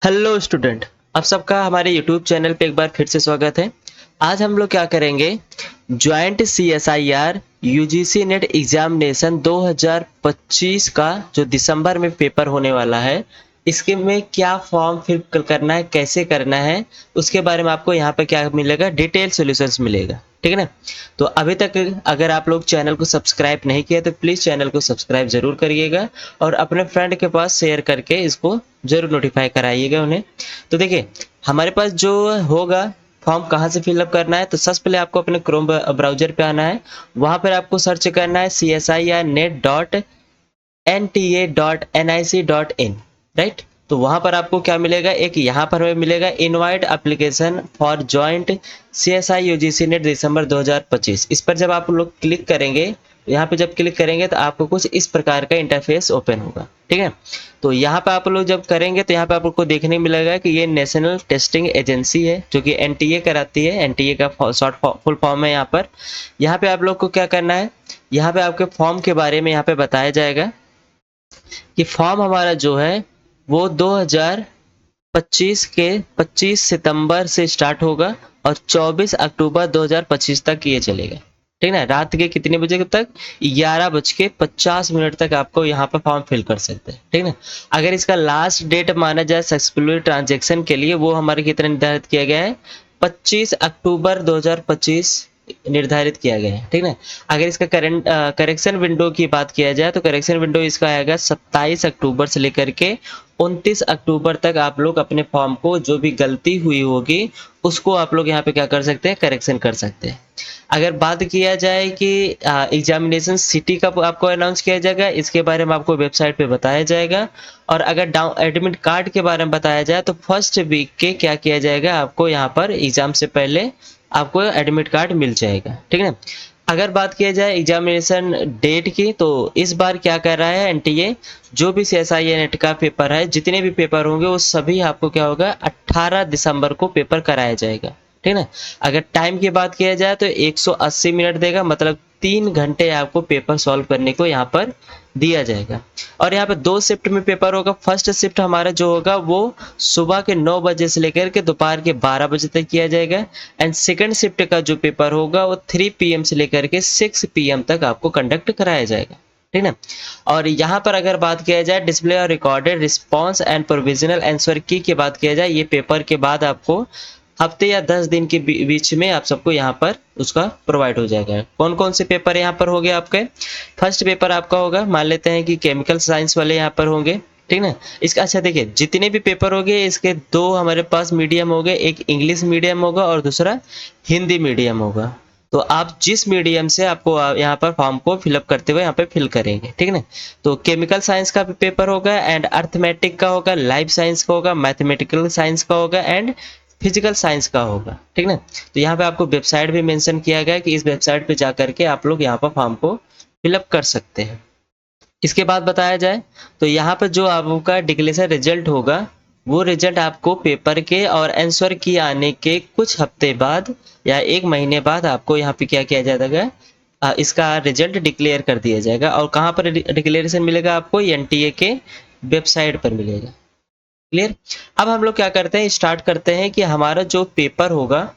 Hello student. आप सबका हमारे यूट्यूब चैनल पे एक बार फिर से स्वागत है। आज हम लोग क्या करेंगे, joint CSIR UGC net examination 2025 का जो दिसंबर में पेपर होने वाला है, इसके में क्या फॉर्म फिल करना है, कैसे करना है, उसके बारे में आपको यहाँ पे क्या मिलेगा, डिटेल सॉल्यूशंस मिलेगा। ठीक है ना। तो अभी तक अगर आप लोग चैनल को सब्सक्राइब नहीं किया तो प्लीज़ चैनल को सब्सक्राइब ज़रूर करिएगा और अपने फ्रेंड के पास शेयर करके इसको ज़रूर नोटिफाई कराइएगा उन्हें। तो देखिए, हमारे पास जो होगा फॉर्म कहाँ से फिलअप करना है, तो सबसे पहले आपको अपने क्रोम ब्राउजर पे आना है। वहाँ पर आपको सर्च करना है CSIRnet.NTA.nic.in, राइट। तो वहाँ पर आपको क्या मिलेगा, एक यहाँ पर हमें मिलेगा invite application for joint CSI UGC net दिसंबर 2025। इस पर जब आप लोग क्लिक करेंगे, यहाँ पे जब क्लिक करेंगे तो आपको कुछ इस प्रकार का इंटरफेस ओपन होगा। ठीक है। तो यहाँ पे आप लोग जब करेंगे तो यहाँ पे आपको देखने मिलेगा कि ये नेशनल टेस्टिंग एजेंसी है जो कि NTA कराती है। NTA का शॉर्ट फुल फॉर्म है। यहाँ पे आप लोग को क्या करना है, यहाँ पे आपके फॉर्म के बारे में यहाँ पे बताया जाएगा कि फॉर्म हमारा जो है वो 2025 के 25 सितंबर से स्टार्ट होगा और 24 अक्टूबर 2025 तक ये चलेगा। ठीक है ना। रात के कितने बजे तक, 11:50 तक आपको यहाँ पर फॉर्म फिल कर सकते हैं। ठीक है ना। अगर इसका लास्ट डेट माना जाए सक्सेसफुल ट्रांजेक्शन के लिए, वो हमारे कितना निर्धारित किया गया है, 25 अक्टूबर 2025 निर्धारित किया गया है। ठीक है। अगर इसका करेक्शन विंडो की बात किया जाए तो करेक्शन विंडो इसका आएगा 27 अक्टूबर से लेकर के 29 अक्टूबर तक। आप लोग अपने फॉर्म को जो भी गलती हुई होगी उसको आप लोग यहाँ पे क्या कर सकते हैं, करेक्शन कर सकते हैं। अगर बात किया जाए कि एग्जामिनेशन सिटी कब आपको अनाउंस किया जाएगा, इसके बारे में आपको वेबसाइट पे बताया जाएगा। और अगर डाउन एडमिट कार्ड के बारे में बताया जाए तो फर्स्ट वीक के क्या किया जाएगा, आपको यहाँ पर एग्जाम से पहले आपको एडमिट कार्ड मिल जाएगा। ठीक है। अगर बात किया जाए एग्जामिनेशन डेट की, तो इस बार क्या कर रहा है NTA, जो भी CSI नेट का पेपर है, जितने भी पेपर होंगे वो सभी आपको क्या होगा, 18 दिसंबर को पेपर कराया जाएगा। ठीक है ना। अगर टाइम की बात किया जाए तो 180 मिनट देगा, मतलब 3 घंटे आपको पेपर सॉल्व करने को यहाँ पर दिया जाएगा। और यहाँ पे 2 शिफ्ट में पेपर होगा। फर्स्ट शिफ्ट हमारा जो होगा वो सुबह के 9 बजे से लेकर के दोपहर के 12 बजे तक किया जाएगा। एंड सेकंड शिफ्ट का जो पेपर होगा वो 3 PM से लेकर के 6 PM तक आपको कंडक्ट कराया जाएगा। ठीक है। और यहाँ पर अगर बात किया जाए डिस्प्ले और recorded response and provisional answer की बात किया जाए, ये पेपर के बाद आपको हफ्ते या 10 दिन के बीच में आप सबको यहाँ पर उसका प्रोवाइड हो जाएगा। कौन कौन से पेपर यहाँ पर होंगे आपके, फर्स्ट पेपर आपका होगा, मान लेते हैं कि केमिकल साइंस वाले यहाँ पर होंगे। ठीक ना। इसका अच्छा देखिए, जितने भी पेपर होंगे इसके 2 हमारे पास मीडियम होंगे, एक इंग्लिश मीडियम होगा और दूसरा हिंदी मीडियम होगा। तो आप जिस मीडियम से आपको यहाँ पर फॉर्म को फिलअप करते हुए यहाँ पे फिल करेंगे। ठीक है ना। तो केमिकल साइंस का पेपर होगा एंड अर्थमेटिक का होगा, लाइफ साइंस का होगा, मैथमेटिकल साइंस का होगा एंड फिजिकल साइंस का होगा। ठीक ना। तो यहाँ पे आपको वेबसाइट भी मेंशन किया गया है कि इस वेबसाइट पे जा करके आप लोग यहाँ पर फॉर्म को फिलअप कर सकते हैं। इसके बाद बताया जाए तो यहाँ पर जो आपका डिक्लेरेशन रिजल्ट होगा, वो रिजल्ट आपको पेपर के और आंसर की आने के कुछ हफ्ते बाद या 1 महीने बाद आपको यहाँ पे क्या किया जाएगा, इसका रिजल्ट डिक्लेयर कर दिया जाएगा। और कहाँ पर डिक्लेरेशन मिलेगा आपको, NTA के वेबसाइट पर मिलेगा। क्लियर। अब हम लोग क्या करते हैं, स्टार्ट करते हैं कि हमारा जो पेपर होगा,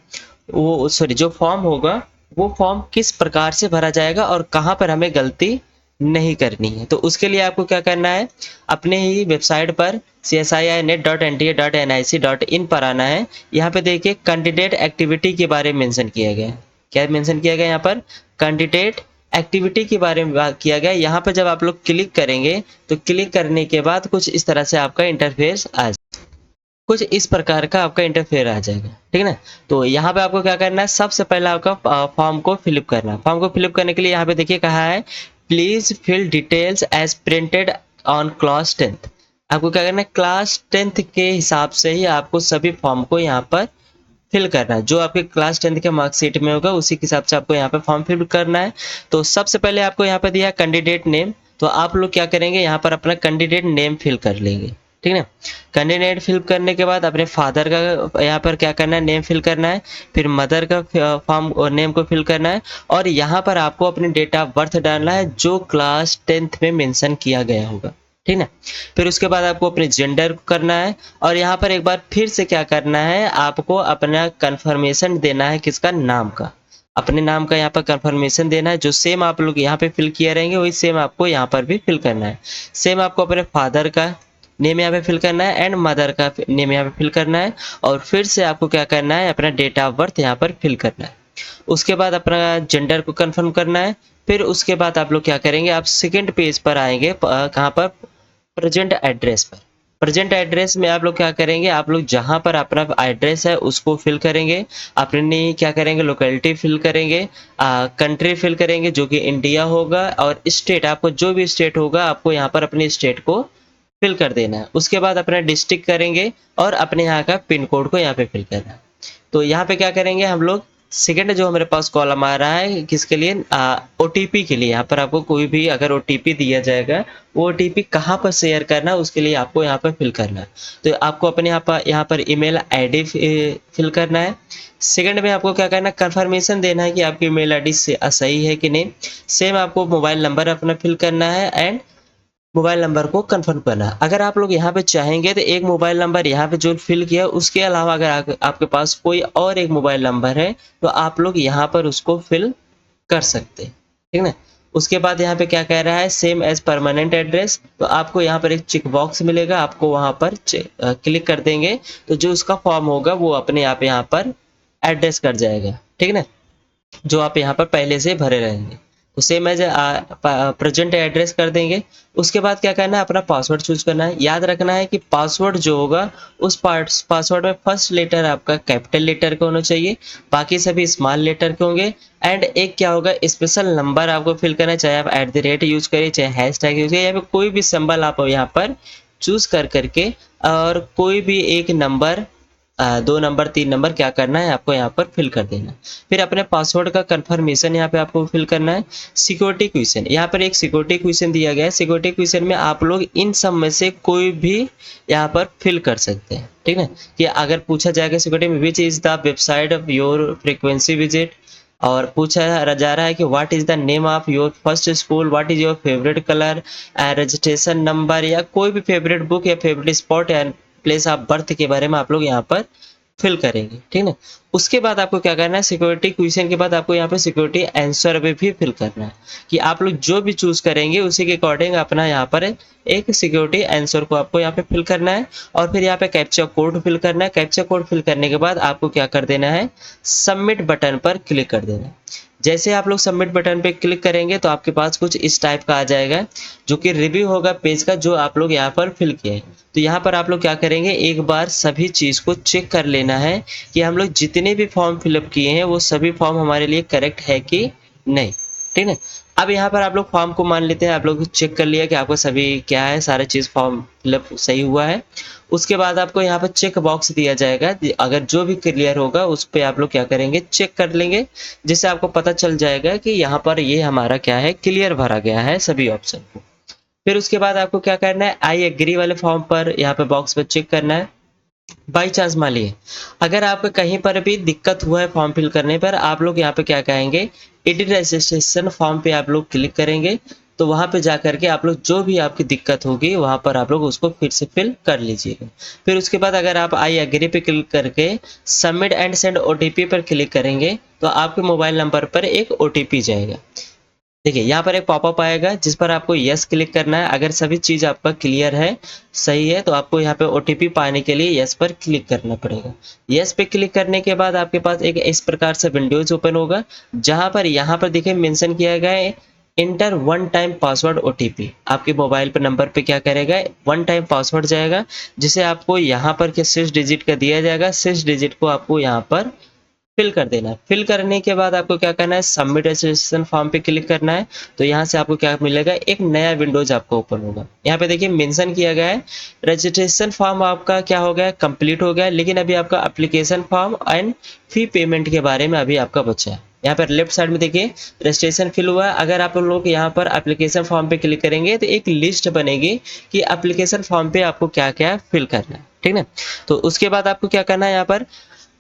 वो सॉरी जो फॉर्म होगा, वो फॉर्म किस प्रकार से भरा जाएगा और कहाँ पर हमें गलती नहीं करनी है। तो उसके लिए आपको क्या करना है, अपने ही वेबसाइट पर CSIRnet.NTA.nic.in पर आना है। यहाँ पे देखिए कैंडिडेट एक्टिविटी के बारे में मेंशन किया गया है। क्या मेंशन किया गया यहाँ पर, कैंडिडेट एक्टिविटी के बारे में बात किया गया। यहाँ पर जब आप लोग क्लिक करेंगे तो क्लिक करने के बाद कुछ इस तरह से आपका इंटरफेस आ कुछ इस प्रकार का आपका इंटरफेयर आ जाएगा। ठीक है ना। तो यहाँ पे आपको क्या करना है, सबसे पहले आपका फॉर्म को फिलअप करना है। फॉर्म को फिलअप करने के लिए यहाँ पे देखिए कहा है, please fill details as printed on class 10th। आपको क्या करना है, क्लास 10th के हिसाब से ही आपको सभी फॉर्म को यहाँ पर फिल करना है। जो आपके क्लास 10th के मार्कशीट में होगा उसी के हिसाब से आपको यहाँ पे फॉर्म फिल करना है। तो सबसे पहले आपको यहाँ पे दिया कैंडिडेट नेम, तो आप लोग क्या करेंगे, यहाँ पर अपना कैंडिडेट नेम फिल कर लेंगे। ठीक है ना। कैंडिडेट फिल करने के बाद अपने फादर का यहाँ पर क्या करना है, नेम फिल करना है। फिर मदर का फॉर्म और नेम को फिल करना है। और यहाँ पर आपको अपनी डेट ऑफ बर्थ डालना है जो क्लास 10th में मेंशन किया गया होगा। ठीक है। फिर उसके बाद आपको अपने जेंडर को करना है और यहाँ पर एक बार फिर से क्या करना है, आपको अपना कंफर्मेशन देना है, किसका, नाम का। अपने नाम का यहाँ पर कंफर्मेशन देना है, जो सेम आप लोग यहाँ पे फिल किए रहेंगे वही सेम आपको यहाँ पर भी फिल करना है। सेम आपको अपने फादर का नेम यहाँ पे फिल करना है एंड मदर का नेम यहाँ पे फिल करना है और फिर से आपको क्या करना है, अपना डेट ऑफ बर्थ यहाँ पर फिल करना है। उसके बाद अपना जेंडर को कंफर्म करना है। फिर उसके बाद आप लोग क्या करेंगे, आप सेकंड पेज पर आएंगे, कहाँ पर, प्रेजेंट एड्रेस पर। प्रेजेंट एड्रेस में आप लोग क्या करेंगे, आप लोग जहाँ पर अपना एड्रेस है उसको फिल करेंगे। अपनी क्या करेंगे, लोकेलिटी फिल करेंगे, कंट्री फिल करेंगे जो कि इंडिया होगा, और स्टेट, आपको जो भी स्टेट होगा आपको यहाँ पर अपने स्टेट को फिल कर देना है। उसके बाद अपना डिस्ट्रिक्ट करेंगे और अपने यहाँ का पिन कोड को यहाँ पे फिल करना है। तो यहाँ पे क्या करेंगे हम लोग, सेकंड जो हमारे पास कॉलम आ रहा है किसके लिए, ओटीपी के लिए। यहाँ पर आपको कोई भी अगर ओटीपी दिया जाएगा, वो ओटीपी कहाँ पर शेयर करना है उसके लिए आपको यहाँ पर फिल करना है। तो आपको अपने यहाँ पर ईमेल आईडी फिल करना है। सेकंड में आपको क्या करना है, कंफर्मेशन देना है कि आपकी ईमेल आईडी सही है कि नहीं। सेम आपको मोबाइल नंबर अपना फिल करना है एंड मोबाइल नंबर को कंफर्म करना है। अगर आप लोग यहाँ पे चाहेंगे तो एक मोबाइल नंबर यहाँ पे जो फिल किया उसके अलावा अगर आपके पास कोई और एक मोबाइल नंबर है तो आप लोग यहाँ पर उसको फिल कर सकते हैं, ठीक ना। उसके बाद यहाँ पे क्या कह रहा है, सेम एज परमानेंट एड्रेस। तो आपको यहाँ पर एक चेक बॉक्स मिलेगा, आपको वहाँ पर क्लिक कर देंगे तो जो उसका फॉर्म होगा वो अपने आप यहाँ पर एड्रेस कर जाएगा, ठीक ना, जो आप यहाँ पर पहले से भरे रहेंगे। तो सेम एज प्रेजेंट एड्रेस कर देंगे। उसके बाद क्या करना है, अपना पासवर्ड चूज करना है। याद रखना है कि पासवर्ड जो होगा उस पासवर्ड में फर्स्ट लेटर आपका कैपिटल लेटर का होना चाहिए, बाकी सभी स्मॉल लेटर के होंगे। एंड एक क्या होगा, स्पेशल नंबर आपको फिल करना है, चाहे आप @ यूज करिए, चाहे हैशटैग यूज करिए, या फिर कोई भी सिंबल आप यहाँ पर चूज कर करके और कोई भी एक नंबर, 2 नंबर 3 नंबर क्या करना है आपको यहाँ पर फिल कर देना है। फिर अपने पासवर्ड का कंफर्मेशन यहाँ पे आपको फिल करना है। सिक्योरिटी क्वेश्चन, यहाँ पर एक सिक्योरिटी क्वेश्चन दिया गया है। सिक्योरिटी क्वेश्चन में आप लोग इन सब में से कोई भी यहाँ पर फिल कर सकते हैं, ठीक है। कि अगर पूछा जाएगा सिक्योरिटी में, which is the website of your frequency visit, और पूछा जा रहा है कि what is the name of your first school, what is your favourite colour, registration number, या कोई भी फेवरेट बुक या फेवरेट स्पॉट या प्लेस ऑफ बर्थ के बारे में आप लोग यहाँ पर फिल करेंगे, ठीक है। उसके बाद आपको क्या करना है, सिक्योरिटी क्वेश्चन के बाद आपको यहाँ पे सिक्योरिटी आंसर भी फिल करना है कि आप लोग जो भी चूज करेंगे उसी के अकॉर्डिंग अपना यहाँ पर एक सिक्योरिटी आंसर को आपको यहाँ पे फिल करना है। और फिर यहाँ पे कैप्चा कोड फिल करना है। कैप्चा कोड फिल करने के बाद आपको क्या कर देना है, सबमिट बटन पर क्लिक कर देना है। जैसे आप लोग सबमिट बटन पे क्लिक करेंगे तो आपके पास कुछ इस टाइप का आ जाएगा, जो कि रिव्यू होगा पेज का जो आप लोग यहाँ पर फिल किए हैं। तो यहाँ पर आप लोग क्या करेंगे, एक बार सभी चीज़ को चेक कर लेना है कि हम लोग जितने भी फॉर्म फिलअप किए हैं वो सभी फॉर्म हमारे लिए करेक्ट है कि नहीं, ठीक है। अब यहाँ पर आप लोग फॉर्म को मान लेते हैं, आप लोग चेक कर लिया कि आपको सभी क्या है, सारे चीज़ फॉर्म फिलअप सही हुआ है। उसके बाद आपको यहाँ पर चेक बॉक्स दिया जाएगा, अगर जो भी क्लियर होगा उस पर आप लोग क्या करेंगे, चेक कर लेंगे, जिससे आपको पता चल जाएगा कि यहाँ पर ये हमारा क्या है, क्लियर भरा गया है सभी ऑप्शन को। फिर उसके बाद आपको क्या करना है, आई एग्री वाले फॉर्म पर यहाँ पे बॉक्स पर चेक करना है। बाई चांस मान लीजिए अगर आपको कहीं पर भी दिक्कत हुआ है फॉर्म फिल करने पर, आप लोग यहाँ पे क्या कहेंगे, एडिट रजिस्ट्रेशन फॉर्म पे आप लोग क्लिक करेंगे। तो वहाँ पे जा करके आप लोग जो भी आपकी दिक्कत होगी वहाँ पर आप लोग उसको फिर से फिल कर लीजिएगा। फिर उसके बाद अगर आप आई एग्री पे क्लिक करके सबमिट एंड सेंड ओटीपी पर क्लिक करेंगे तो आपके मोबाइल नंबर पर एक ओटीपी जाएगा। देखिए यहाँ पर एक पॉपअप आएगा जिस पर आपको यस क्लिक करना है। अगर सभी चीज़ आपका क्लियर है, सही है, तो आपको यहाँ पे ओटीपी पाने के लिए यस पर क्लिक करना पड़ेगा। यस पे क्लिक करने के बाद आपके पास एक इस प्रकार से विंडोज ओपन होगा, जहाँ पर यहाँ पर देखिए मेंशन किया गया है inter one time password OTP. आपके मोबाइल पर नंबर पे क्या करेगा, वन टाइम पासवर्ड जाएगा, जिसे आपको यहाँ पर के 6 डिजिट का दिया जाएगा। 6 डिजिट को आपको यहाँ पर फिल कर देना है। फिल करने के बाद आपको क्या करना है, सबमिट रजिस्ट्रेशन फॉर्म पे क्लिक करना है। तो यहाँ से आपको क्या मिलेगा, एक नया विंडोज आपको ओपन होगा। यहाँ पे देखिए मेंशन किया गया है रजिस्ट्रेशन फॉर्म आपका क्या हो गया, कंप्लीट हो गया, लेकिन अभी आपका application form and fee payment के बारे में अभी आपका बचा है। यहाँ पर लेफ्ट साइड में देखिए रजिस्ट्रेशन फिल हुआ है। अगर आप लोग यहाँ पर एप्लीकेशन फॉर्म पे क्लिक करेंगे तो एक लिस्ट बनेगी कि एप्लीकेशन फॉर्म पे आपको क्या क्या फिल करना है, ठीक है। तो उसके बाद आपको क्या करना है, यहाँ पर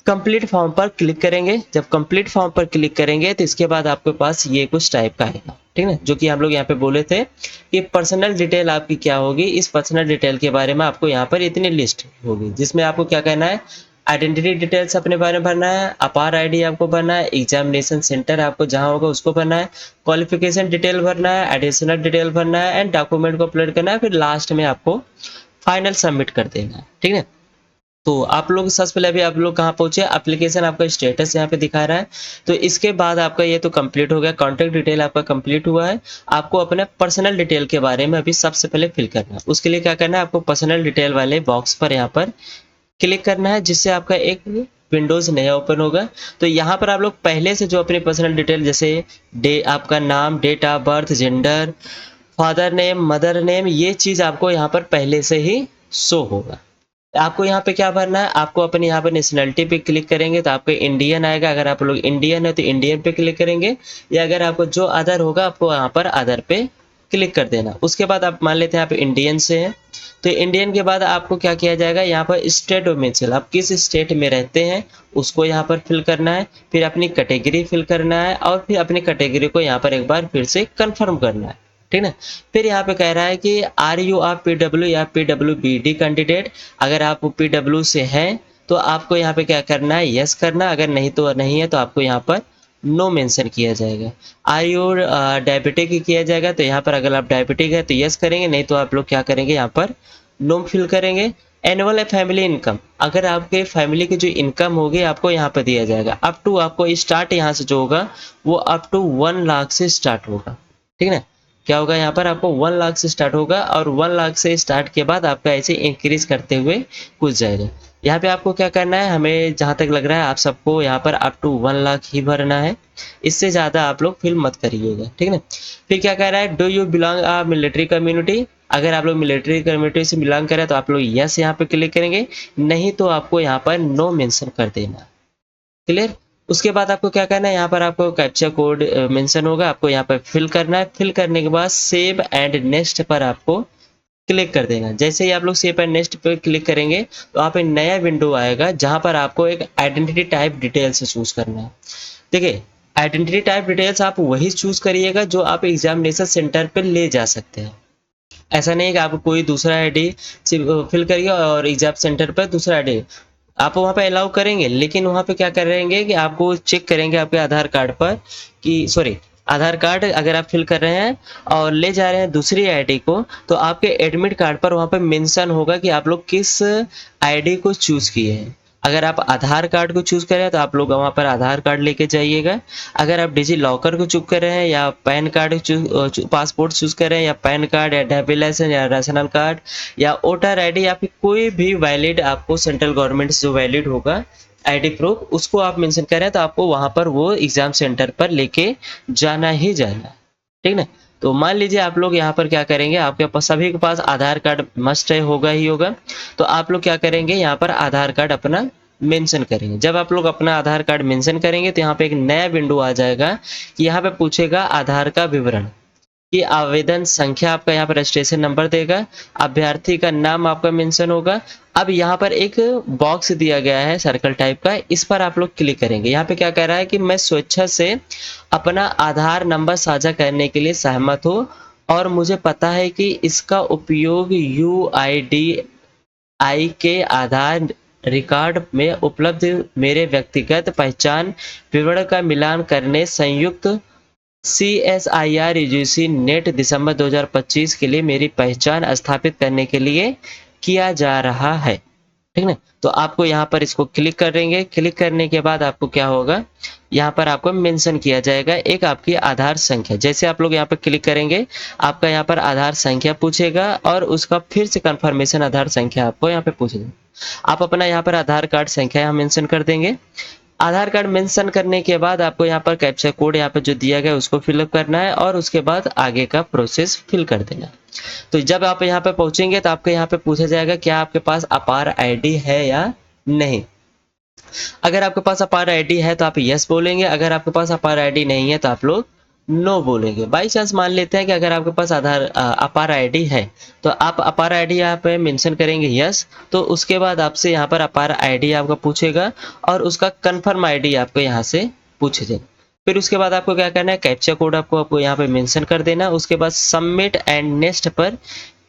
कंप्लीट फॉर्म पर क्लिक करेंगे। जब कंप्लीट फॉर्म पर क्लिक करेंगे तो इसके बाद आपके पास ये कुछ टाइप का आएगा, ठीक है, जो कि हम लोग यहाँ पे बोले थे कि पर्सनल डिटेल आपकी क्या होगी। इस पर्सनल डिटेल के बारे में आपको यहाँ पर इतनी लिस्ट होगी, जिसमें आपको क्या करना है, आइडेंटिटी डिटेल्स अपने बारे में भरना है, अपार आईडी आपको भरना है, एग्जामिनेशन सेंटर आपको जहाँ होगा उसको भरना है, क्वालिफिकेशन डिटेल भरना है, एडिशनल डिटेल भरना है एंड डॉक्यूमेंट को अपलोड करना है, फिर लास्ट में आपको फाइनल सबमिट कर देना है, ठीक है। तो आप लोग सबसे पहले अभी आप लोग कहाँ पहुंचे, एप्लीकेशन आपका स्टेटस यहाँ पे दिखा रहा है। तो इसके बाद आपका ये तो कंप्लीट हो गया, कॉन्टैक्ट डिटेल आपका कंप्लीट हुआ है। आपको अपने पर्सनल डिटेल के बारे में अभी सबसे पहले फिल करना है। उसके लिए क्या करना है, आपको पर्सनल डिटेल वाले बॉक्स पर यहाँ पर क्लिक करना है, जिससे आपका एक विंडोज नया ओपन होगा। तो यहाँ पर आप लोग पहले से जो अपनी पर्सनल डिटेल जैसे आपका नाम, date of birth, gender, father name, mother name, ये चीज़ आपको यहाँ पर पहले से ही शो होगा। आपको यहाँ पे क्या भरना है, आपको अपने यहाँ पर नेशनलिटी पे क्लिक करेंगे तो आपको इंडियन आएगा। अगर आप लोग इंडियन है तो इंडियन पे क्लिक करेंगे, या अगर आपको जो अदर होगा आपको यहाँ पर अदर पे क्लिक कर देना। उसके बाद आप मान लेते हैं आप इंडियन से हैं, तो इंडियन के बाद आपको क्या किया जाएगा, यहाँ पर स्टेट डोमिसाइल, आप किस स्टेट में रहते हैं उसको यहाँ पर फिल करना है। फिर अपनी कैटेगरी फिल करना है और फिर अपनी कैटेगरी को यहाँ पर एक बार फिर से कंफर्म करना है, ठीक है। फिर यहाँ पे कह रहा है कि आर यू आप PW या PWBD कैंडिडेट। अगर आप PW से हैं तो आपको यहाँ पे क्या करना है, यस करना। अगर नहीं तो नहीं है तो आपको यहाँ पर नो मेंशन किया जाएगा। आर यू डायबिटिक किया जाएगा, तो यहाँ पर अगर आप डायबिटिक है तो यस करेंगे, नहीं तो आप लोग क्या करेंगे, यहाँ पर नो फिल करेंगे। एनुअल फैमिली इनकम, अगर आपके फैमिली की जो इनकम होगी आपको यहाँ पर दिया जाएगा। अप टू आपको स्टार्ट यहाँ से जो होगा वो अप टू 1 लाख से स्टार्ट होगा, ठीक है ना। क्या होगा, यहाँ पर आपको 1 लाख से स्टार्ट होगा और 1 लाख से स्टार्ट के बाद आपका ऐसे इंक्रीज करते हुए कुछ जाएगा। यहाँ पे आपको क्या करना है, हमें जहाँ तक लग रहा है आप सबको यहाँ पर अप टू 1 लाख ही भरना है, इससे ज़्यादा आप लोग फिल मत करिएगा, ठीक है ना। फिर क्या कह रहा है, do you belong a military community. अगर आप लोग मिलिट्री कम्युनिटी से बिलोंग करें तो आप लोग यस यहाँ पे क्लिक करेंगे, नहीं तो आपको यहाँ पर नो मेंशन कर देना, क्लियर। उसके बाद आपको क्या करना है, यहाँ पर आपको कैप्चा कोड मेंशन होगा, आपको यहाँ पर फिल करना है। फिल करने के बाद सेव एंड नेक्स्ट पर आपको क्लिक कर देना। जैसे ही आप लोग सेव एंड नेक्स्ट पर क्लिक करेंगे तो आप एक नया विंडो आएगा जहाँ पर आपको एक आइडेंटिटी टाइप डिटेल्स चूज करना है। देखिए, आइडेंटिटी टाइप डिटेल्स आप वही चूज करिएगा जो आप एग्जामिनेशन सेंटर पर ले जा सकते हैं। ऐसा नहीं है कि आप कोई दूसरा आईडी फिल करिए और एग्जाम सेंटर पर दूसरा आईडी आप वहाँ पे अलाउ करेंगे, लेकिन वहाँ पे क्या करेंगे कि आपको चेक करेंगे आपके आधार कार्ड पर कि सॉरी, आधार कार्ड अगर आप फिल कर रहे हैं और ले जा रहे हैं दूसरी आईडी को, तो आपके एडमिट कार्ड पर वहाँ पे मेंशन होगा कि आप लोग किस आईडी को चूज़ किए हैं। अगर आप आधार कार्ड को चूज़ करें तो आप लोग वहाँ पर आधार कार्ड लेके जाइएगा। अगर आप डिजी लॉकर को चूज कर रहे हैं या पैन कार्ड पासपोर्ट चूज़ कर रहे हैं या पैन कार्ड या ड्राइविंग लाइसेंस या रेशनल कार्ड या वोटर आईडी या फिर कोई भी वैलिड आपको सेंट्रल गवर्नमेंट से जो वैलिड होगा आईडी प्रूफ, उसको आप मेंशन करें तो आपको वहाँ पर वो एग्जाम सेंटर पर लेके जाना ही जाना, ठीक ना। तो मान लीजिए आप लोग यहाँ पर क्या करेंगे, आपके पास सभी के पास आधार कार्ड मस्ट है, होगा ही होगा। तो आप लोग क्या करेंगे, यहाँ पर आधार कार्ड अपना मेंशन करेंगे। जब आप लोग अपना आधार कार्ड मेंशन करेंगे तो यहाँ पे एक नया विंडो आ जाएगा कि यहाँ पे पूछेगा आधार का विवरण कि आवेदन संख्या, आपका यहाँ पर रजिस्ट्रेशन नंबर देगा, अभ्यर्थी का नाम आपका मेंशन होगा। अब यहाँ पर एक बॉक्स दिया गया है सर्कल टाइप का, इस पर आप लोग क्लिक करेंगे। यहाँ पे क्या कह रहा है कि मैं स्वेच्छा से अपना आधार नंबर साझा करने के लिए सहमत हूँ और मुझे पता है कि इसका उपयोग UIDAI के आधार रिकॉर्ड में उपलब्ध मेरे व्यक्तिगत पहचान विवरण का मिलान करने संयुक्त CSIR UGC नेट दिसंबर 2025 के लिए मेरी पहचान स्थापित करने के लिए किया जा रहा है, ठीक ना। तो आपको यहाँ पर इसको क्लिक करेंगे। क्लिक करने के बाद आपको क्या होगा, यहाँ पर आपको मेंशन किया जाएगा एक आपकी आधार संख्या। जैसे आप लोग यहाँ पर क्लिक करेंगे आपका यहाँ पर आधार संख्या पूछेगा और उसका फिर से कंफर्मेशन आधार संख्या आपको यहाँ पे पूछेगा। आप अपना यहाँ पर आधार कार्ड संख्या यहाँ मेंशन कर देंगे। आधार कार्ड मेंशन करने के बाद आपको यहाँ पर कैप्चा कोड यहाँ पर जो दिया गया उसको फिलअप करना है और उसके बाद आगे का प्रोसेस फिल कर देना। तो जब आप यहाँ पे पहुंचेंगे तो आपको यहाँ पे पूछा जाएगा क्या आपके पास अपार आईडी है या नहीं। अगर आपके पास अपार आईडी है तो आप यस बोलेंगे, अगर आपके पास अपार आईडी नहीं है तो आप लोग नो बोलेंगे। बाई चांस मान लेते हैं कि अगर आपके पास अपार आईडी है, तो आप अपार आईडी यहाँ पे मेंशन करेंगे यस, तो उसके बाद आपसे यहाँ पर अपार आईडी आपका पूछेगा और उसका कन्फर्म आईडी आपको यहाँ से पूछेगा। फिर उसके बाद आपको क्या करना है, कैप्चा कोड आपको यहाँ पे मेंशन कर देना, उसके बाद सबमिट एंड नेक्स्ट पर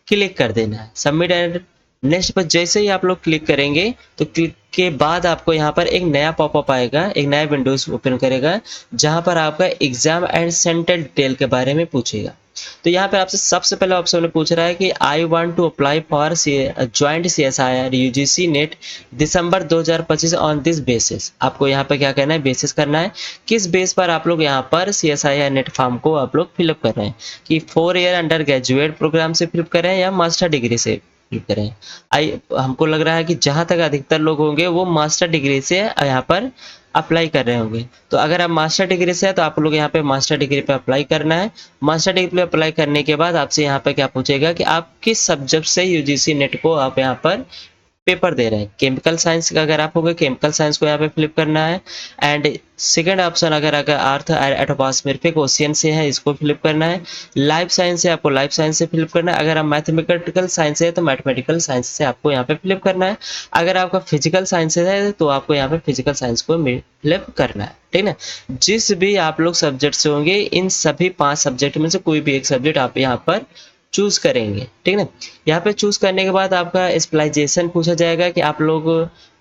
क्लिक कर देना है। सबमिट एंड नेक्स्ट पर जैसे ही आप लोग क्लिक करेंगे, तो क्लिक के बाद आपको यहाँ पर एक नया पॉपअप आएगा, एक नया विंडोज ओपन करेगा, जहाँ पर आपका एग्जाम एंड सेंटर डिटेल के बारे में पूछेगा। तो यहाँ पे आपसे सबसे पहले ऑप्शन में पूछ रहा है कि I want to apply for joint CSIR UGC net December 2025 on this basis. आपको यहाँ पे क्या करना है, बेसिस करना है, किस बेस पर आप लोग यहाँ पर CSIR नेट फॉर्म को आप लोग फिलअप कर रहे हैं, कि 4 ईयर अंडर ग्रेजुएट प्रोग्राम से फिलअप कर रहे हैं या मास्टर डिग्री से फिलअप कर रहे हैं। हमको लग रहा है कि जहाँ तक अधिकतर लोग होंगे वो मास्टर डिग्री से यहाँ पर अप्लाई कर रहे होंगे। तो अगर आप मास्टर डिग्री से है तो आप लोग यहाँ पे मास्टर डिग्री पे अप्लाई करना है। मास्टर डिग्री पे अप्लाई करने के बाद आपसे यहाँ पे क्या पूछेगा कि आप किस सब्जेक्ट से यूजीसी नेट को आप यहाँ पर पेपर दे रहे हैं। केमिकल साइंस का अगर आप हो गए, केमिकल साइंस को यहाँ पे फिलिप करना है। एंड सेकंड ऑप्शन अगर अर्थ एटमॉस्फेरिक ओशियन से है, इसको फिलिप करना है। लाइफ साइंस से आपको लाइफ साइंस से फिलिप करना है। अगर आप मैथमेटिकल साइंस है तो मैथमेटिकल साइंस से आपको यहाँ पे फिलिप करना है। अगर आपका फिजिकल साइंस है तो आपको यहाँ पे फिजिकल साइंस को फिलिप करना है, ठीक ना। जिस भी आप लोग सब्जेक्ट से होंगे, इन सभी 5 सब्जेक्ट में से कोई भी एक सब्जेक्ट आप यहाँ पर चूज करेंगे, ठीक ना। यहाँ पे चूज करने के बाद आपका स्पेशलाइजेशन पूछा जाएगा कि आप लोग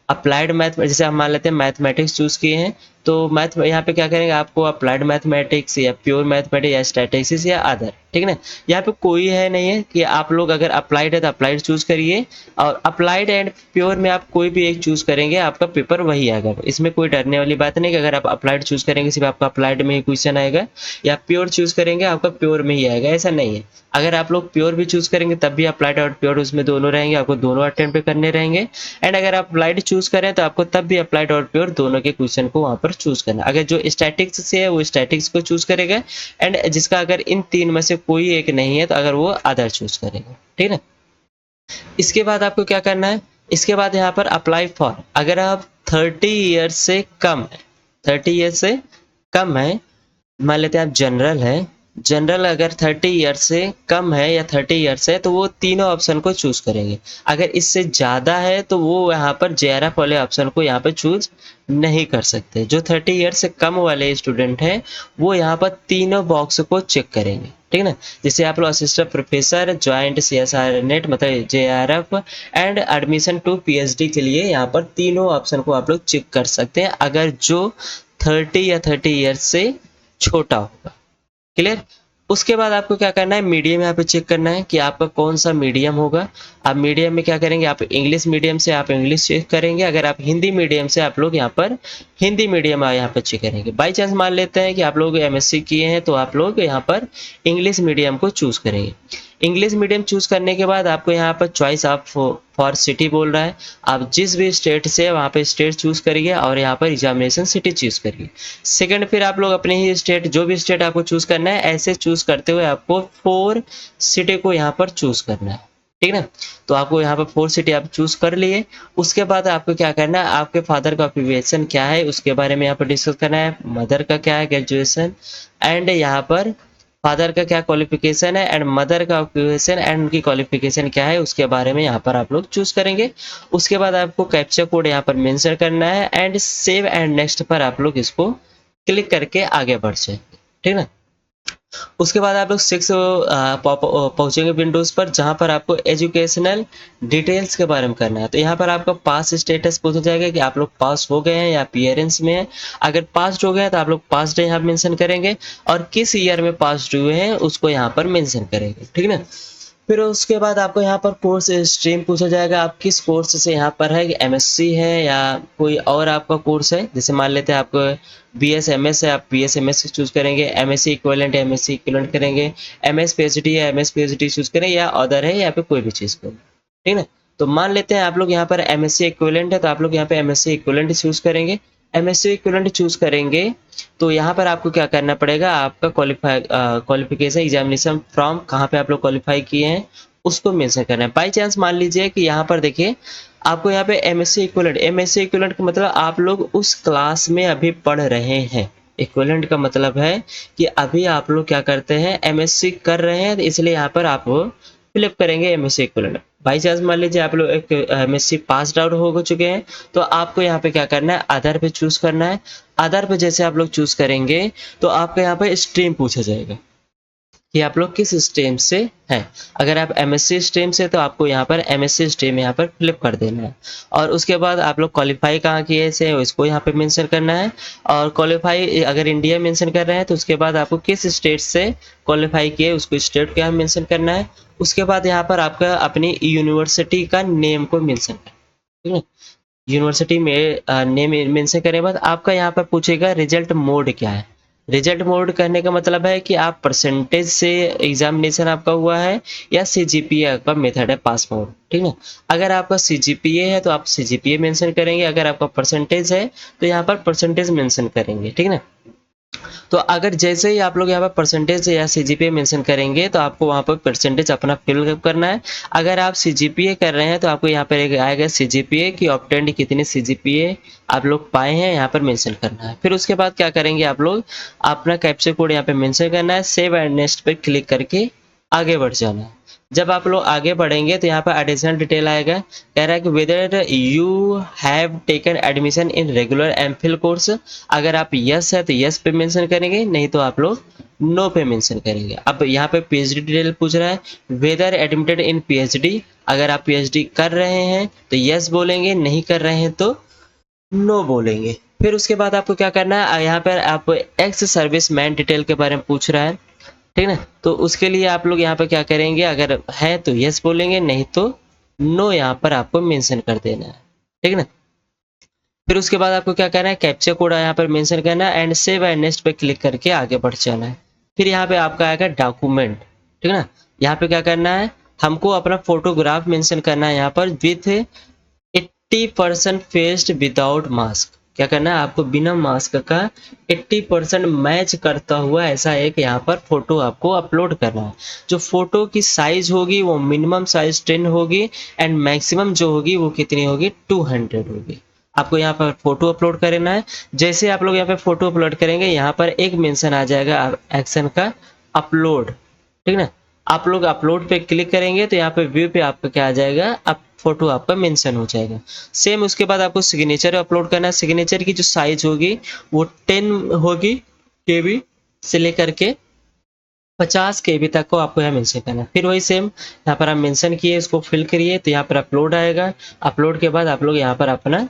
अप्लाइड मैथ, जैसे हम मान लेते हैं मैथमेटिक्स चूज किए हैं, तो मैथ यहाँ पे क्या करेंगे, आपको अप्लाइड मैथमेटिक्स या प्योर मैथमेटिक्स या स्टैटिस्टिक्स या अदर, ठीक है ना। यहाँ पे कोई है नहीं है कि आप लोग अगर अप्लाइड है तो अप्लाइड चूज करिए, और अप्लाइड एंड प्योर में आप कोई भी एक चूज करेंगे आपका पेपर वही आएगा। इसमें कोई डरने वाली बात नहीं कि अगर आप अप्लाइड चूज करेंगे सिर्फ आपका अप्लाइड में ही क्वेश्चन आएगा, या प्योर चूज करेंगे आपका प्योर में ही आएगा, ऐसा नहीं है। अगर आप लोग प्योर भी चूज करेंगे तब भी अप्लाइड और प्योर उसमें दोनों रहेंगे, आपको दोनों अटेम्प्ट करने रहेंगे। एंड अगर आप अप्लाइड चूज करें तो आपको तब भी अप्लाइड और प्योर दोनों के क्वेश्चन को वहां पर चूज करना। अगर जो स्टैटिक्स से है वो स्टैटिक्स को चूज करेगा, एंड जिसका अगर इन 3 में से कोई एक नहीं है तो अगर वो अदर चूज करेगा, ठीक है। इसके बाद आपको क्या करना है, इसके बाद यहाँ पर अप्लाई फॉर, अगर आप 30 ईयर्स से कम है, 30 ईयर्स से कम है, मान लेते हैं आप जनरल है, जनरल अगर 30 ईयर से कम है या 30 ईयर्स है तो वो तीनों ऑप्शन को चूज करेंगे। अगर इससे ज़्यादा है तो वो यहाँ पर JRF वाले ऑप्शन को यहाँ पर चूज नहीं कर सकते। जो 30 ईयर से कम वाले स्टूडेंट हैं वो यहाँ पर तीनों बॉक्स को चेक करेंगे, ठीक है ना। जैसे आप लोग assistant professor, joint CSIR NET मतलब JRF and admission to PhD के लिए यहाँ पर तीनों ऑप्शन को आप लोग चेक कर सकते हैं, अगर जो 30 या 30 ईयर्स से छोटा होगा, क्लियर। उसके बाद आपको क्या करना है, मीडियम यहाँ पे चेक करना है कि आपका कौन सा मीडियम होगा। आप मीडियम में क्या करेंगे, आप इंग्लिश मीडियम से आप इंग्लिश चेक करेंगे, अगर आप हिंदी मीडियम से आप लोग यहाँ पर हिंदी मीडियम यहाँ पर चेक करेंगे। बाई चांस मान लेते हैं कि आप लोग MSc किए हैं तो आप लोग यहाँ पर इंग्लिश मीडियम को चूज करेंगे। इंग्लिश मीडियम चूज करने के बाद आपको यहाँ पर चॉइस ऑफ फॉर सिटी बोल रहा है, आप जिस भी स्टेट से वहाँ पे स्टेट चूज करिए और यहाँ पर एग्जामिनेशन सिटी चूज करिए। सेकंड, फिर आप लोग अपने ही स्टेट, जो भी स्टेट आपको चूज करना है, ऐसे चूज करते हुए आपको 4 सिटी को यहाँ पर चूज करना है, ठीक है ना। तो आपको यहाँ पर 4 सिटी आप चूज कर लिए। उसके बाद आपको क्या करना है, आपके फादर का ऑक्यूपेशन क्या है उसके बारे में यहाँ पर डिस्कस करना है, मदर का क्या है ग्रेजुएशन, एंड यहाँ पर फादर का क्या क्वालिफिकेशन है, एंड मदर का ऑक्यूपेशन एंड उनकी क्वालिफिकेशन क्या है उसके बारे में यहाँ पर आप लोग चूज करेंगे। उसके बाद आपको कैप्चा कोड यहाँ पर मेंशन करना है, एंड सेव एंड नेक्स्ट पर आप लोग इसको क्लिक करके आगे बढ़ जाएंगे, ठीक है। उसके बाद आप लोग 6 पहुंचेंगे विंडोज पर, जहां पर आपको एजुकेशनल डिटेल्स के बारे में करना है। तो यहाँ पर आपका पास स्टेटस पूछा जाएगा कि आप लोग पास हो गए हैं या अपीयरेंस में है। अगर पास हो गए हैं तो आप लोग पास यहाँ मेंशन करेंगे, और किस ईयर में पास हुए हैं उसको यहाँ पर मेंशन करेंगे, ठीक है ना। फिर उसके बाद आपको यहाँ पर कोर्स स्ट्रीम पूछा जाएगा, आप किस कोर्स से यहाँ पर है, MSc है या कोई और आपका कोर्स है। जैसे मान लेते हैं आपको BSMS है, आप BSMS चूज करेंगे, MSc इक्विवेलेंट है MSc इक्विवेलेंट करेंगे, MS PhD है MS PhD चूज करें, या अदर है या फिर कोई भी चीज़ करें, ठीक है। तो मान लेते हैं आप लोग यहाँ पर MSc इक्विवेलेंट है तो आप लोग यहाँ पे MSc इक्विवेलेंट चूज करेंगे। MSc इक्विवेलेंट चूज करेंगे तो यहाँ पर आपको क्या करना पड़ेगा, आपका क्वालिफिकेशन एग्जामिनेशन फ्रॉम कहाँ पे आप लोग क्वालिफाई किए हैं उसको मेंशन करना है। बाई चांस मान लीजिए कि यहाँ पर देखिए आपको यहाँ पे MSc इक्विवेलेंट का मतलब आप लोग उस क्लास में अभी पढ़ रहे हैं, इक्विवेलेंट का मतलब है कि अभी आप लोग क्या करते हैं, एमएससी कर रहे हैं, तो इसलिए यहाँ पर आप फिलअप करेंगे एमएससी इक्विवेलेंट। बाई चांस मान लीजिए आप लोग एक एमएससी पास आउट हो चुके हैं, तो आपको यहाँ पे क्या करना है, आधार पे चूज करना है। आधार पे जैसे आप लोग चूज करेंगे तो आपका यहाँ पे स्ट्रीम पूछा जाएगा कि आप लोग किस स्ट्रीम से हैं। अगर आप एमएससी स्ट्रीम से तो आपको यहाँ पर एमएससी स्ट्रीम यहाँ पर फ्लिप कर देना है। और उसके बाद आप लोग क्वालिफाई कहाँ किए से इसको यहाँ पे मेंशन करना है। और क्वालिफाई अगर इंडिया मेंशन कर रहे हैं तो उसके बाद आपको किस स्टेट से क्वालिफाई किए उसको स्टेट का मेंशन करना है। उसके बाद यहाँ पर आपका अपनी यूनिवर्सिटी का नेम को मेंशन करना है, ठीक है। यूनिवर्सिटी में नेम मेंशन करने के बाद आपका यहाँ पर पूछेगा रिजल्ट मोड क्या है। रिजल्ट मोड करने का मतलब है कि आप परसेंटेज से एग्जामिनेशन आपका हुआ है या सीजीपीए का मेथड है पास मोड, ठीक है। अगर आपका सीजीपीए है तो आप सीजीपीए मेंशन करेंगे, अगर आपका परसेंटेज है तो यहाँ पर परसेंटेज मेंशन करेंगे, ठीक है ना। तो अगर जैसे ही आप लोग यहाँ पर परसेंटेज या सीजीपीए मेंशन करेंगे तो आपको वहाँ पर परसेंटेज अपना फिल करना है। अगर आप सीजीपीए कर रहे हैं तो आपको यहाँ पर एक आएगा सीजीपीए की ऑब्टेंड कितने सीजीपीए आप लोग पाए हैं, यहाँ पर मेंशन करना है। फिर उसके बाद क्या करेंगे, आप लोग अपना कैप्चा कोड यहाँ पे मेंशन करना है, सेव एंड नेक्स्ट पे क्लिक करके आगे बढ़ जाना है। जब आप लोग आगे बढ़ेंगे तो यहाँ पर एडिशनल डिटेल आएगा, कह रहा है कि whether you have taken admission in regular MPhil course. अगर आप यस है तो यस पे मेंशन करेंगे, नहीं तो आप लोग नो पे मेंशन करेंगे। अब यहाँ पे पीएचडी डिटेल पूछ रहा है, वेदर एडमिटेड इन पीएचडी। अगर आप पीएचडी कर रहे हैं तो यस बोलेंगे, नहीं कर रहे हैं तो नो बोलेंगे। फिर उसके बाद आपको क्या करना है, यहाँ पर आप एक्स सर्विस मैन डिटेल के बारे में पूछ रहा है, ठीक ना। तो उसके लिए आप लोग यहाँ पर क्या करेंगे, अगर है तो यस बोलेंगे, नहीं तो नो यहाँ पर आपको मेंशन कर देना है, ठीक ना। फिर उसके बाद आपको क्या करना है, कैप्चा कोड यहाँ पर मेंशन करना है एंड सेव एंड नेक्स्ट पे क्लिक करके आगे बढ़ जाना है। फिर यहाँ पे आपका आएगा डॉक्यूमेंट, ठीक है ना। यहाँ पे क्या करना है, हमको अपना फोटोग्राफ मेंशन करना है यहाँ पर विथ 80% फेस्ड विदाउट मास्क। क्या करना है, आपको बिना मास्क का 80% मैच करता हुआ ऐसा एक यहाँ पर फोटो आपको अपलोड करना है। जो फोटो की साइज होगी वो मिनिमम साइज 10 होगी एंड मैक्सिमम जो होगी वो कितनी होगी, 200 होगी। आपको यहाँ पर फोटो अपलोड करना है। जैसे आप लोग यहाँ पे फोटो अपलोड करेंगे, यहाँ पर एक मेंशन आ जाएगा एक्शन का, अपलोड, ठीक ना। आप लोग अपलोड पे क्लिक करेंगे तो यहाँ पे व्यू पे आपका क्या आ जाएगा, अब फोटो आपका मेंशन हो जाएगा। सेम उसके बाद आपको सिग्नेचर अपलोड करना है। सिग्नेचर की जो साइज होगी वो 10 होगी केबी से लेकर के 50 केबी तक को आपको यहाँ मेंशन करना है। फिर वही सेम यहाँ पर आप मेंशन किए, इसको फिल करिए तो यहाँ पर अपलोड आएगा। अपलोड के बाद आप लोग यहाँ पर अपना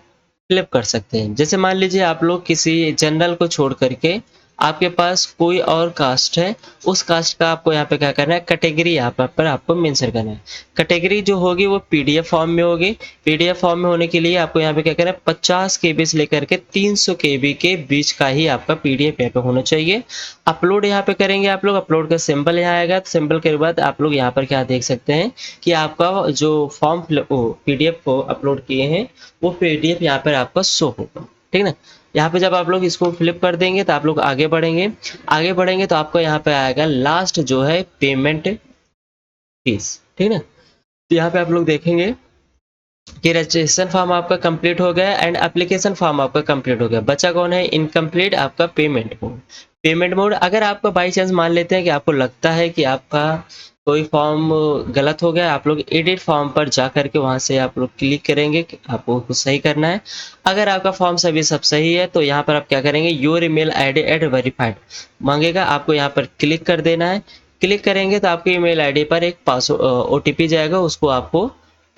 फिलअप कर सकते हैं। जैसे मान लीजिए आप लोग किसी जनरल को छोड़ करके आपके पास कोई और कास्ट है, उस कास्ट का आपको यहाँ पे क्या करना है, कैटेगरी यहाँ पर आपको मेंशन करना है। कैटेगरी जो होगी वो पीडीएफ फॉर्म में होगी। पीडीएफ फॉर्म में होने के लिए आपको यहाँ पे क्या करना है, 50 केबी से लेकर के 300 केबी के बीच का ही आपका पीडीएफ यहाँ पे होना चाहिए। अपलोड यहाँ पे करेंगे आप लोग, अपलोड का सिंबल यहाँ आएगा, तो सिंबल के बाद आप लोग यहाँ पर क्या देख सकते हैं कि आपका जो फॉर्म पीडीएफ को अपलोड किए हैं वो पीडीएफ यहाँ पर आपका शो होगा, ठीक ना। यहाँ पे जब आप लोग इसको फ्लिप कर देंगे तो आप लोग आगे बढ़ेंगे। आगे बढ़ेंगे तो आपको यहाँ पे आएगा लास्ट जो है पेमेंट फीस, ठीक है ना। तो यहाँ पे आप लोग देखेंगे कि रजिस्ट्रेशन फॉर्म आपका कंप्लीट हो गया एंड एप्लीकेशन फॉर्म आपका कंप्लीट हो गया। बचा कौन है, इनकम्प्लीट आपका पेमेंट मोड। पेमेंट मोड अगर आपका बाई चांस मान लेते हैं कि आपको लगता है कि आपका कोई फॉर्म गलत हो गया, आप लोग एडिट फॉर्म पर जा करके वहां से आप लोग क्लिक करेंगे कि आपको कुछ सही करना है। अगर आपका फॉर्म सभी सब सही है तो यहाँ पर आप क्या करेंगे, your email ID eight verified मांगेगा, आपको यहाँ पर क्लिक कर देना है। क्लिक करेंगे तो आपके ईमेल आईडी पर एक पासवर्ड ओटीपी जाएगा, उसको आपको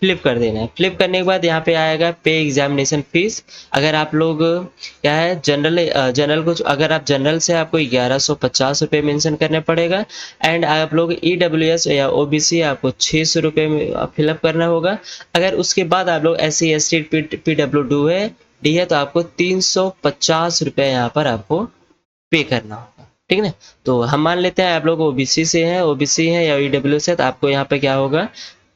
फ्लिप कर देना है। फ्लिप करने के बाद यहाँ पे आएगा पे एग्जामिनेशन फीस। अगर आप लोग क्या है जनरल कुछ, अगर आप जनरल से आपको 1150 रुपये मेंशन करने पड़ेगा एंड आप लोग ईडब्ल्यूएस या ओबीसी आपको 600 रुपये फिलअप करना होगा। अगर उसके बाद आप लोग SC ST PWD है तो आपको 350 रुपये यहाँ पर आपको पे करना होगा, ठीक है। तो हम मान लेते हैं आप लोग ओबीसी से हैं, ओबीसी हैं या ईडब्ल्यू से, तो आपको यहाँ पे क्या होगा,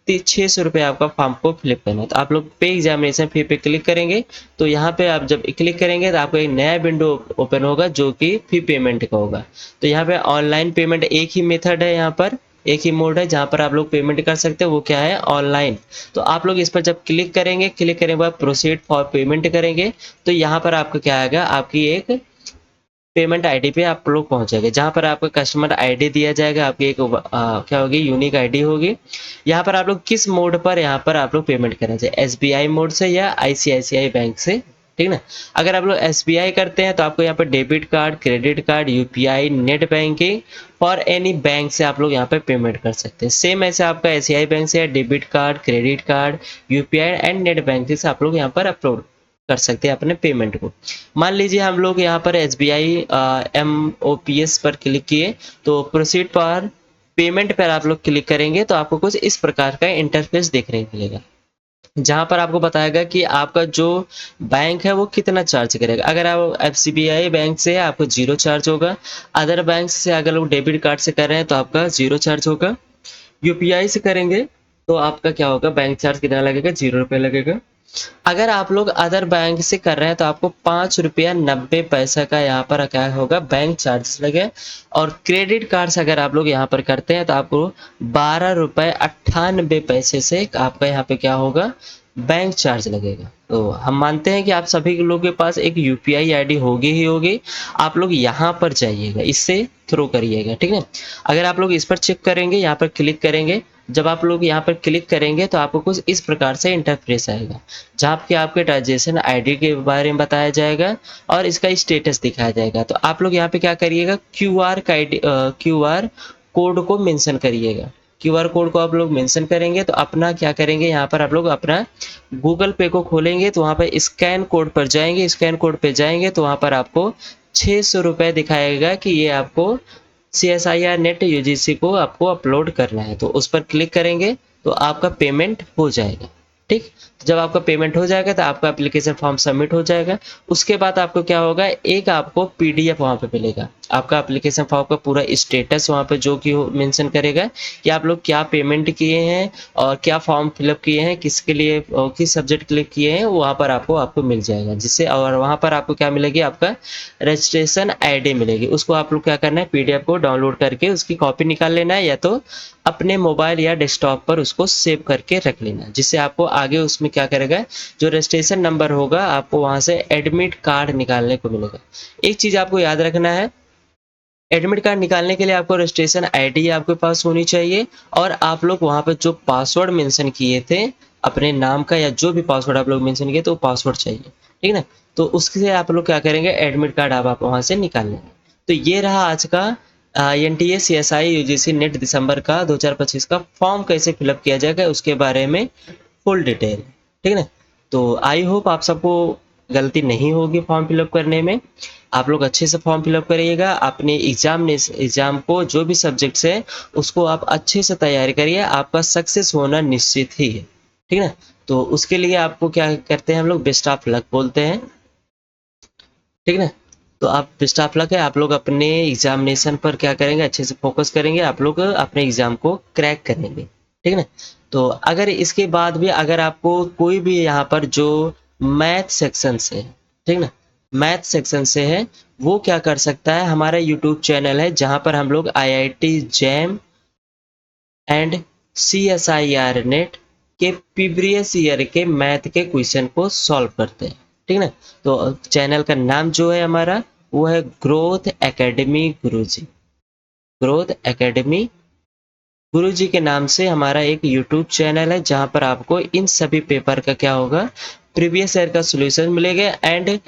600 रुपये आपका फॉर्म को फिलअप करना है। तो आप लोग पे एग्जामिनेशन फी पे क्लिक करेंगे तो यहाँ पे आप जब क्लिक करेंगे तो आपको एक नया विंडो ओपन होगा जो कि फी पेमेंट का होगा। तो यहाँ पे ऑनलाइन पेमेंट एक ही मेथड है, यहाँ पर एक ही मोड है जहाँ पर आप लोग पेमेंट कर सकते हैं, वो क्या है, ऑनलाइन। तो आप लोग इस पर जब क्लिक करेंगे, क्लिक करने के बाद प्रोसीड फॉर पेमेंट करेंगे तो यहाँ पर आपका क्या आएगा, आपकी एक पेमेंट आईडी पे आप लोग पहुंचेंगे, जहां पर आपका कस्टमर आईडी दिया जाएगा, आपकी एक क्या होगी, यूनिक आईडी होगी। यहाँ पर आप लोग किस मोड पर यहाँ पर आप लोग पेमेंट करना चाहिए, एसबीआई मोड से या आईसीआईसीआई बैंक से, ठीक ना। अगर आप लोग एसबीआई करते हैं तो आपको यहाँ पर debit card, credit card, UPI, net banking और एनी बैंक से आप लोग यहाँ पे पेमेंट कर सकते हैं। सेम ऐसे आपका एसबीआई बैंक से debit card, credit card, UPI and net banking से आप लोग यहाँ पर अपलोड कर सकते हैं अपने पेमेंट को। मान लीजिए हम लोग यहाँ पर एसबीआई MOPS पर क्लिक किए, तो प्रोसीड पर पेमेंट पर आप लोग क्लिक करेंगे तो आपको कुछ इस प्रकार का इंटरफेस देखने को मिलेगा, जहां पर आपको बताएगा कि आपका जो बैंक है वो कितना चार्ज करेगा। अगर आप एफसीबीआई बैंक से है आपको 0 चार्ज होगा, अदर बैंक से अगर लोग डेबिट कार्ड से कर रहे हैं तो आपका 0 चार्ज होगा, यूपीआई से करेंगे तो आपका क्या होगा, बैंक चार्ज कितना लगेगा, 0 रुपये लगेगा। अगर आप लोग अदर बैंक से कर रहे हैं तो आपको 5 रुपया 90 पैसा का यहाँ पर क्या होगा, बैंक चार्जेस लगे। और क्रेडिट कार्ड से अगर आप लोग यहाँ पर करते हैं तो आपको 12 रुपये 98 पैसे से आपका यहाँ पे क्या होगा, बैंक चार्ज लगेगा। तो हम मानते हैं कि आप सभी लोगों के पास एक यूपीआई आईडी होगी ही होगी। आप लोग यहाँ पर जाइएगा, इससे थ्रो करिएगा, ठीक है। अगर आप लोग इस पर चेक करेंगे, यहाँ पर क्लिक करेंगे, जब आप लोग यहाँ पर क्लिक करेंगे तो आपको कुछ इस प्रकार से इंटरफेस आएगा, जहाँ पे आपके ट्रांजेक्शन आईडी के बारे में बताया जाएगा और इसका स्टेटस दिखाया जाएगा। तो आप लोग यहाँ पे क्या करिएगा, क्यूआर कोड को मेंशन करिएगा। क्यूआर कोड को आप लोग मेंशन करेंगे तो अपना क्या करेंगे, यहाँ पर आप लोग अपना गूगल पे को खोलेंगे तो वहाँ पर स्कैन कोड पर जाएंगे, स्कैन कोड पे जाएंगे तो वहाँ पर आपको 600 रुपये दिखाएगा कि ये आपको CSIR नेट UGC को आपको अपलोड करना है। तो उस पर क्लिक करेंगे तो आपका पेमेंट हो जाएगा, ठीक। जब आपका पेमेंट हो जाएगा तो आपका एप्लीकेशन फॉर्म सबमिट हो जाएगा। उसके बाद आपको क्या होगा, एक आपको PDF वहाँ पे मिलेगा, आपका एप्लीकेशन फॉर्म का पूरा स्टेटस वहाँ पे जो कि मेंशन करेगा कि आप लोग क्या पेमेंट किए हैं और क्या फॉर्म फिलअप किए हैं, किसके लिए किस सब्जेक्ट क्लिक किए हैं, वहाँ पर आपको मिल जाएगा। जिससे और वहाँ पर आपको क्या मिलेगी, आपका रजिस्ट्रेशन ID मिलेगी। उसको आप लोग क्या करना है, PDF को डाउनलोड करके उसकी कॉपी निकाल लेना है, या तो अपने मोबाइल या डेस्कटॉप पर उसको सेव करके रख लेना, जिससे आपको आगे उसमें क्या करेगा, जो रजिस्ट्रेशन नंबर होगा आपको वहां से एडमिट कार्ड निकालने को मिलेगा। एक चीज आपको याद रखना है, एडमिट कार्ड निकालने के लिए आपको रजिस्ट्रेशन आईडी आपके पास होनी चाहिए और आप लोग वहां पर जो पासवर्ड मेंशन किए थे अपने नाम का, या जो भी पासवर्ड आप लोग मेंशन किए तो पासवर्ड चाहिए, ठीक ना। तो उसके आप लोग क्या करेंगे, एडमिट कार्ड आप वहां से निकाल लेंगे। तो ये रहा आज का NTA CSI UGC नेट दिसंबर का 2025 का फॉर्म कैसे फिलअप किया जाएगा उसके बारे में फुल डिटेल, ठीक है। तो आई होप आप सबको गलती नहीं होगी फॉर्म फिलअप करने में। आप लोग अच्छे से फॉर्म फिलअप करिएगा, अपने एग्जाम को जो भी सब्जेक्ट्स है उसको आप अच्छे से तैयारी करिए, आपका सक्सेस होना निश्चित ही है, ठीक है ना। तो उसके लिए आपको क्या करते हैं, हम लोग बेस्ट ऑफ लक बोलते हैं, ठीक है ना। तो आप बेस्ट ऑफ लक है, आप लोग अपने एग्जामिनेशन पर क्या करेंगे, अच्छे से फोकस करेंगे, आप लोग अपने एग्जाम को क्रैक करेंगे, ठीक है ना। तो अगर इसके बाद भी अगर आपको कोई भी यहाँ पर जो मैथ सेक्शन से है, ठीक ना, मैथ सेक्शन से है, वो क्या कर सकता है, हमारा यूट्यूब चैनल है जहाँ पर हम लोग IIT jam and CSIR net के प्रीवियस ईयर के मैथ के क्वेश्चन को सॉल्व करते हैं, ठीक ना। तो चैनल का नाम जो है हमारा वो है ग्रोथ एकेडमी गुरुजी, ग्रोथ एकेडमी गुरुजी के नाम से हमारा एक यूट्यूब चैनल है, जहां पर आपको इन सभी पेपर का क्या होगा, प्रीवियस ईयर का सॉल्यूशन मिलेगा एंड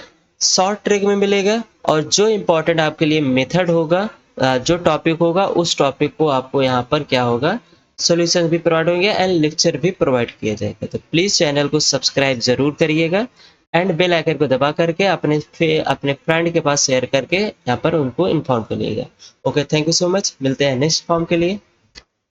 शॉर्ट ट्रिक में मिलेगा। और जो इम्पोर्टेंट आपके लिए मेथड होगा, जो टॉपिक होगा उस टॉपिक को आपको यहाँ पर क्या होगा, सॉल्यूशन भी प्रोवाइड होंगे एंड लेक्चर भी प्रोवाइड किया जाएगा। तो प्लीज़ चैनल को सब्सक्राइब जरूर करिएगा एंड बेल आइकन को दबा करके अपने फ्रेंड के पास शेयर करके यहाँ पर उनको इन्फॉर्म करिएगा। Okay, thank you so much, मिलते हैं नेक्स्ट फॉर्म के लिए।